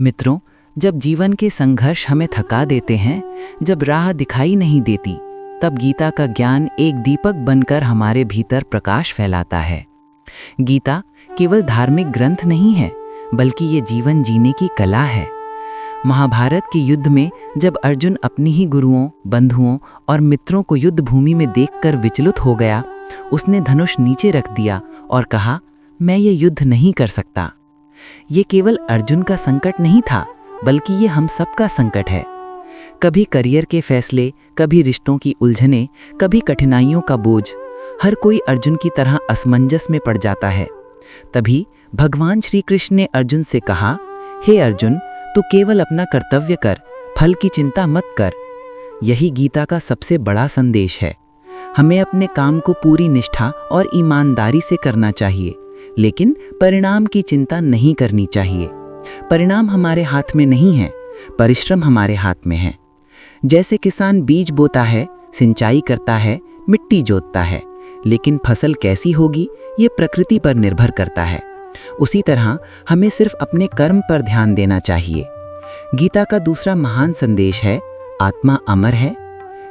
मित्रों, जब जीवन के संघर्ष हमें थका देते हैं, जब राह दिखाई नहीं देती, तब गीता का ज्ञान एक दीपक बनकर हमारे भीतर प्रकाश फैलाता है। गीता केवल धार्मिक ग्रंथ नहीं है, बल्कि ये जीवन जीने की कला है। महाभारत के युद्ध में जब अर्जुन अपनी ही गुरुओं, बंधुओं और मित्रों को युद्ध भूमि में देखकर विचलित हो गया, उसने धनुष नीचे रख दिया और कहा, मैं ये युद्ध नहीं कर सकता। ये केवल अर्जुन का संकट नहीं था, बल्कि ये हम सबका संकट है। कभी करियर के फैसले, कभी रिश्तों की उलझनें, कभी कठिनाइयों का बोझ, हर कोई अर्जुन की तरह असमंजस में पड़ जाता है। तभी भगवान श्री कृष्ण ने अर्जुन से कहा, हे अर्जुन, तू केवल अपना कर्तव्य कर, फल की चिंता मत कर। यही गीता का सबसे बड़ा संदेश है। हमें अपने काम को पूरी निष्ठा और ईमानदारी से करना चाहिए, लेकिन परिणाम की चिंता नहीं करनी चाहिए। परिणाम हमारे हाथ में नहीं है, परिश्रम हमारे हाथ में है। जैसे किसान बीज बोता है, सिंचाई करता है, मिट्टी जोतता है, लेकिन फसल कैसी होगी ये प्रकृति पर निर्भर करता है। उसी तरह हमें सिर्फ अपने कर्म पर ध्यान देना चाहिए। गीता का दूसरा महान संदेश है, आत्मा अमर है।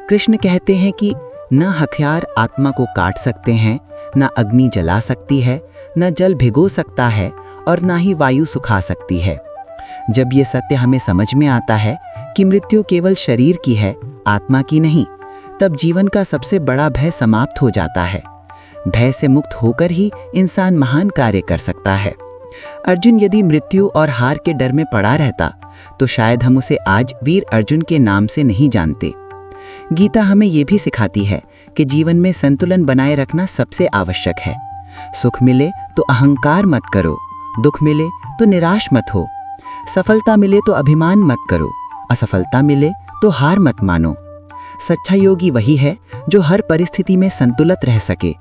कृष्ण कहते हैं कि न हथियार आत्मा को काट सकते हैं, न अग्नि जला सकती है, न जल भिगो सकता है और न ही वायु सुखा सकती है। जब ये सत्य हमें समझ में आता है कि मृत्यु केवल शरीर की है, आत्मा की नहीं, तब जीवन का सबसे बड़ा भय समाप्त हो जाता है। भय से मुक्त होकर ही इंसान महान कार्य कर सकता है। अर्जुन यदि मृत्यु और हार के डर में पड़ा रहता, तो शायद हम उसे आज वीर अर्जुन के नाम से नहीं जानते। गीता हमें ये भी सिखाती है कि जीवन में संतुलन बनाए रखना सबसे आवश्यक है। सुख मिले तो अहंकार मत करो, दुख मिले तो निराश मत हो, सफलता मिले तो अभिमान मत करो, असफलता मिले तो हार मत मानो। सच्चा योगी वही है जो हर परिस्थिति में संतुलित रह सके।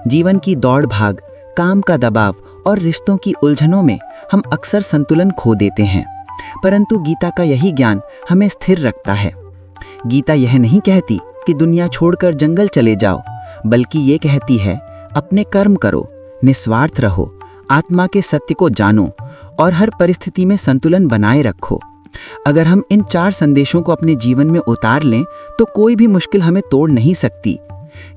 जीवन की दौड़ भाग, काम का दबाव और रिश्तों की उलझनों में हम अक्सर संतुलन खो देते हैं, परंतु गीता का यही ज्ञान हमें स्थिर रखता है। गीता यह नहीं कहती कि दुनिया छोड़कर जंगल चले जाओ, बल्कि ये कहती है, अपने कर्म करो, निस्वार्थ रहो, आत्मा के सत्य को जानो और हर परिस्थिति में संतुलन बनाए रखो। अगर हम इन 4 संदेशों को अपने जीवन में उतार लें, तो कोई भी मुश्किल हमें तोड़ नहीं सकती।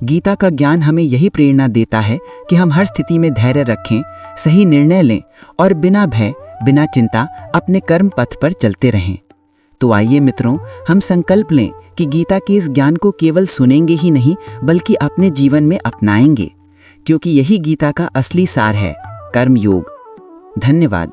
गीता का ज्ञान हमें यही प्रेरणा देता है कि हम हर स्थिति में धैर्य रखें, सही निर्णय लें और बिना भय, बिना चिंता अपने कर्म पथ पर चलते रहें। तो आइए मित्रों, हम संकल्प लें कि गीता के इस ज्ञान को केवल सुनेंगे ही नहीं, बल्कि अपने जीवन में अपनाएंगे, क्योंकि यही गीता का असली सार है, कर्म योग। धन्यवाद।